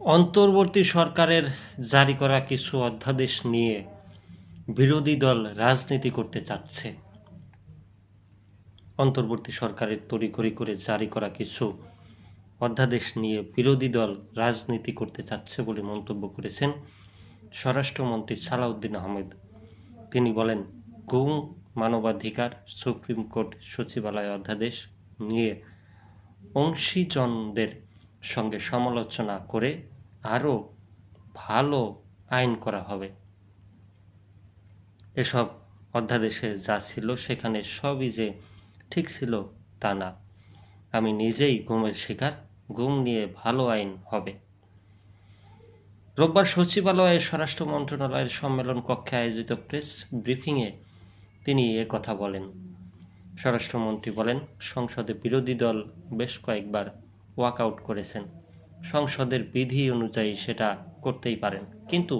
অন্তর্বর্তী সরকারের জারি করা কিছু অধ্যাদেশ নিয়ে বিরোধী দল রাজনীতি করতে চাচ্ছে। অন্তর্বর্তী সরকারের তড়িঘড়ি করে জারি করা কিছু অধ্যাদেশ নিয়ে বিরোধী দল রাজনীতি করতে চাচ্ছে বলে মন্তব্য করেছেন স্বরাষ্ট্রমন্ত্রী সালাউদ্দিন আহমেদ। তিনি বলেন, গুম, মানবাধিকার, সুপ্রিম কোর্ট সচিবালয় অধ্যাদেশ নিয়ে অংশীজনদের সঙ্গে সমালোচনা করে আরও ভালো আইন করা হবে। এসব অধ্যাদেশে যা ছিল সেখানে সবই যে ঠিক ছিল তা না। আমি নিজেই গুমের শিকার, গুম নিয়ে ভালো আইন হবে। রোববার সচিবালয়ে স্বরাষ্ট্র মন্ত্রণালয়ের সম্মেলন কক্ষে আয়োজিত প্রেস ব্রিফিংয়ে তিনি কথা বলেন। স্বরাষ্ট্রমন্ত্রী বলেন, সংসদে বিরোধী দল বেশ কয়েকবার ওয়াকআউট করেছেন। সংসদের বিধি অনুযায়ী সেটা করতেই পারেন, কিন্তু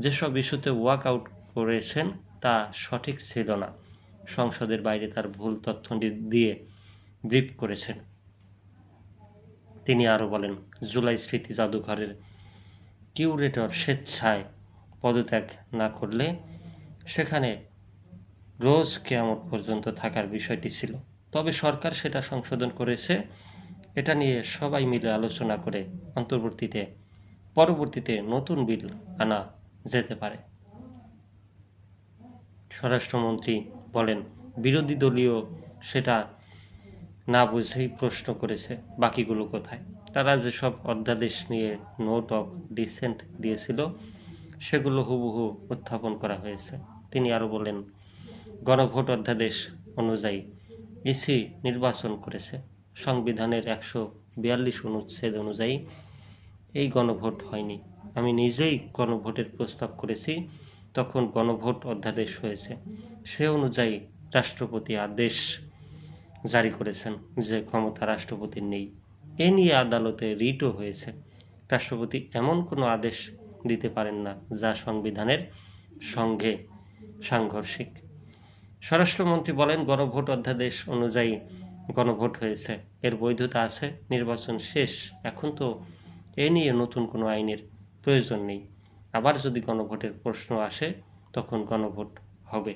যেসব ইস্যুতে ওয়াকআউট করেছেন তা সঠিক ছিল না। সংসদের বাইরে তার ভুল তথ্য দিয়ে ব্রিফ করেছেন। তিনি আরও বলেন, জুলাই স্মৃতি জাদুঘরের কিউরেটর স্বেচ্ছায় পদত্যাগ না করলে সেখানে রোজ কিয়ামত পর্যন্ত থাকার বিষয়টি ছিল। তবে সরকার সেটা সংশোধন করেছে। এটা নিয়ে সবাই মিলে আলোচনা করে পরবর্তীতে নতুন বিল আনা যেতে পারে। স্বরাষ্ট্রমন্ত্রী বলেন, বিরোধী দলীয় সেটা না বুঝেই প্রশ্ন করেছে বাকিগুলো কোথায়। তারা যেসব অধ্যাদেশ নিয়ে নোট অফ ডিসেন্ট দিয়েছিল সেগুলো হুবহু উত্থাপন করা হয়েছে। তিনি আরও বলেন, গণভোট অধ্যাদেশ অনুযায়ী ইসি নির্বাচন করেছে। সংবিধানের 142 অনুচ্ছেদ অনুযায়ী এই গণভোট হয়নি। আমি নিজেই গণভোটের প্রস্তাব করেছি, তখন গণভোট অধ্যাদেশ হয়েছে। সে অনুযায়ী রাষ্ট্রপতি আদেশ জারি করেছেন যে ক্ষমতা রাষ্ট্রপতির নেই। এ নিয়ে আদালতে রিটও হয়েছে। রাষ্ট্রপতি এমন কোনো আদেশ দিতে পারেন না যা সংবিধানের সঙ্গে সাংঘর্ষিক। স্বরাষ্ট্রমন্ত্রী বলেন, গণভোট অধ্যাদেশ অনুযায়ী গণভোট হয়েছে, এর বৈধতা আছে, নির্বাচন শেষ। এখন তো এ নিয়ে নতুন কোনো আইনের প্রয়োজন নেই। আবার যদি গণভোটের প্রশ্ন আসে তখন গণভোট হবে।